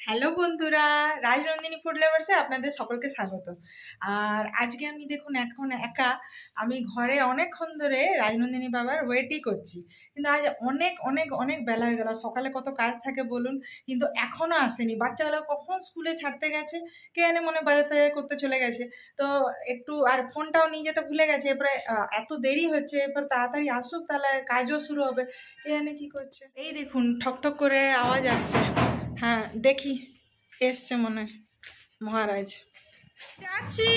Hello বন্ধুরা, Rajnandini food লাভার্সে আপনাদের সকলকে স্বাগত। আর আজকে আমি দেখুন এখন একা আমি ঘরে অনেকক্ষণ ধরে রাজনন্দিনী বাবার ওয়েটই করছি, কিন্তু আজ অনেক অনেক অনেক বেলা হয়ে গেল। সকালে কত কাজ থাকে বলুন, কিন্তু এখনো আসেনি। বাচ্চাগুলো কখন স্কুলে ছাড়তে গেছে কে জানে, মনে বাজাতে করতে চলে গেছে। তো একটু আর ফোনটাও নিয়ে যেতে ভুলে গেছে। এরপরে এত দেরি হচ্ছে, এরপর তাড়াতাড়ি আসুক তাহলে কাজও শুরু হবে। কে জানে কি করছে। এই দেখুন ঠকঠক করে আওয়াজ আসছে। হ্যাঁ দেখি, এসছে মনে হয় মহারাজ। যাচ্ছি।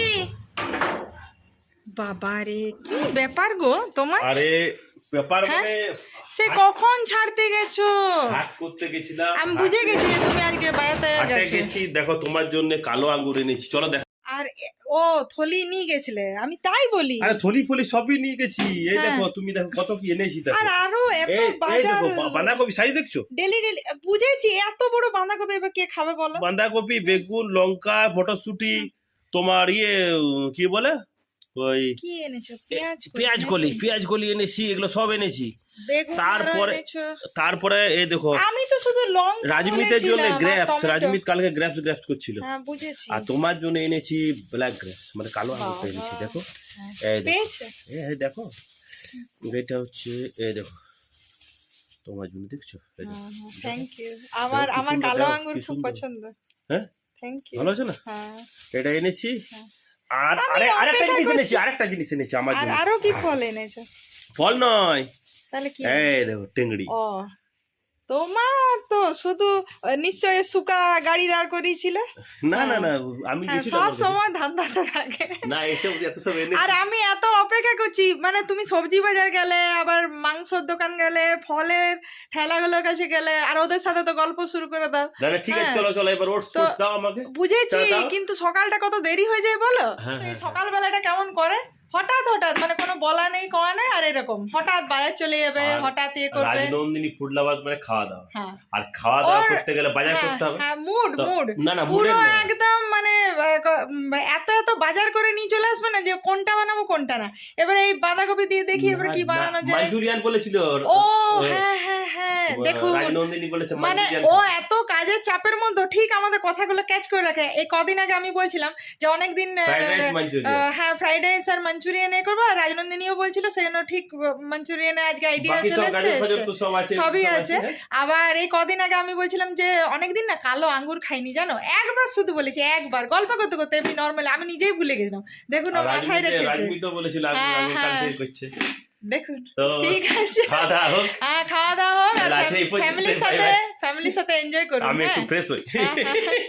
বাবারে কি ব্যাপার গো তোমার? আরে ব্যাপার হ্যাঁ? মানে সে কখন ছাড়তে গেছো? হাট করতে গেছিলাম। আমি বুঝে গেছি যে তুমি আজকে বাজাতে হাটে যাচ্ছ। গেছি, দেখো তোমার জন্য কালো আঙ্গুর এনেছি, চলো দেখো। আর ও থলি নিয়ে গেছিলে, আমি তাই বলি। আরে থলি ফলি সবই নিয়ে গেছি। এই হ্যাঁ। দেখো, তুমি দেখো কত কি এনেছি দেখো। আর আরো এত এই বাজার। দেখো বাঁধাকপি সাইজ দেখছো? ডেলি ডেলি বুঝেছি, এত বড় বাঁধাকপি এবার কে খাবে বলো? বাঁধাকপি, বেগুন, লঙ্কা, মটরশুঁটি, তোমার কি বলে ওই কি এনেছো? পেঁয়াজ কলি এনেছি, এগুলো সব এনেছি। বেগুন তারপরে এনেছো? তারপরে এই দেখো, আমি তো শুধু লঙ্কা রাজমিতের জন্য বলেছিলাম, আর গ্রেপস, টমেটো। রাজমিত কালকে গ্রেপস করছিল। হ্যাঁ বুঝেছি। আর তোমার জন্য এনেছি ব্ল্যাক গ্রেপস, মানে কালো আঙ্গুরটা এনেছি। দেখো এই দেখো, পেয়েছে? এই দেখো, এটা হচ্ছে এই দেখো তোমার জন্য, দেখছো? এই দেখো। Thank you. আমার কি আমার সুন্দর, কালো দেখো, আঙ্গুর কি খুব সুন্দর। পছন্দ। হ্যাঁ থ্যাংক ইউ। ভালো আছে না? হ্যাঁ। এটা এনেছি। হ্যাঁ। আর আমি আরেকটা অপেক্ষা জিনিস করছি। এনেছি, আরেকটা জিনিস এনেছি আমার আর জন্য। আরো কি ফল এনেছো? ফল নয়, তাহলে কি? এই দেখো টেংড়ি। ও তোমার তো শুধু নিশ্চয়ই সুকা গাড়ি দাঁড় করিয়েছিলে। না না না, আমি হ্যাঁ, গেছিলাম সব ওখানে। সময় ধান্দাতে থাকে। না এত সব এনেছি। আর আমি এত অপেক্ষা করছি, মানে তুমি সবজি বাজার গেলে, আবার মাংসর দোকান গেলে, ফলের ঠেলাগুলোর কাছে গেলে, আর ওদের সাথে তো গল্প শুরু করে দাও। না না ঠিক আছে, হ্যাঁ। চলো চলো এবার ওটস তো দাও আমাকে। বুঝেছি, চা দাও। কিন্তু সকালটা কত দেরি হয়ে যায় বলো। হ্যাঁ, তো এই হ্যাঁ, সকালবেলাটা কেমন করে, হঠাৎ হঠাৎ, মানে কোনো বলা নেই কওয়া নেই, আর এরকম হঠাৎ বাজার চলে যাবে, আর হঠাৎ ইয়ে করবে। রাজনন্দিনী ফুড লাভার মানে খাওয়া দাওয়া, হ্যাঁ। আর খাওয়া দাওয়া ওর- করতে গেলে বাজার হ্যাঁ, করতে হবে। হ্যাঁ, মুড তো- মুড না না পুরো মুডের নয়। একদম মানে এত এত বাজার করে নিয়ে চলে আসবে না যে কোনটা বানাবো কোনটা না। এবারে এই বাঁধাকপি দিয়ে দেখি এবারে কি বানানো যায়। মাঞ্চুরিয়ান বলেছিল ও হ্যাঁ হ্যাঁ হ্যাঁ, দেখুন রাজনন্দিনী বলেছে মানে মাঞ্চুরিয়ান। ও এত কাজের চাপের মধ্যে ঠিক আমাদের কথাগুলো ক্যাচ করে রাখে। এই কদিন আগে আমি বলছিলাম যে অনেকদিন ফ্রাইড রাইস মাঞ্চুরিয়ান, হ্যাঁ ফ্রাইড রাইস আর মাঞ্চুরিয়ান এ করবো, আর রাজনন্দিনীও বলছিল সেই জন্য ঠিক মাঞ্চুরিয়ানে আজকে আইডিয়া বাকি চলে সব গাজর ফাজর এসেছে। তো সব আছে, সবই সব আছে। হ্যাঁ। আবার এই কদিন আগে আমি বলছিলাম যে অনেকদিন না কালো আঙ্গুর খাইনি জানো, একবার শুধু বলেছি, একবার গল্প করতে করতে এমনি নর্মালি, আমি নিজেই ভুলে গেছিলাম। দেখুন ও আর মাথায় রেখেছে। রাজমিত বলেছিল হ্যাঁ, আঙ্গুর হ্যাঁ। কালকে করছে। দেখুন তো ঠিক আছে, খাওয়া দাওয়া হোক। হ্যাঁ খাওয়া দাওয়া হোক, তাহলে আজকে এই পর্যন্ত, ফ্যামিলির bye সাথে bye। ফ্যামিলির সাথে এনজয় করুন। আমি একটু হ্যাঁ। ফ্রেশ হই। হ্যাঁ, হ্যাঁ, হ্যাঁ।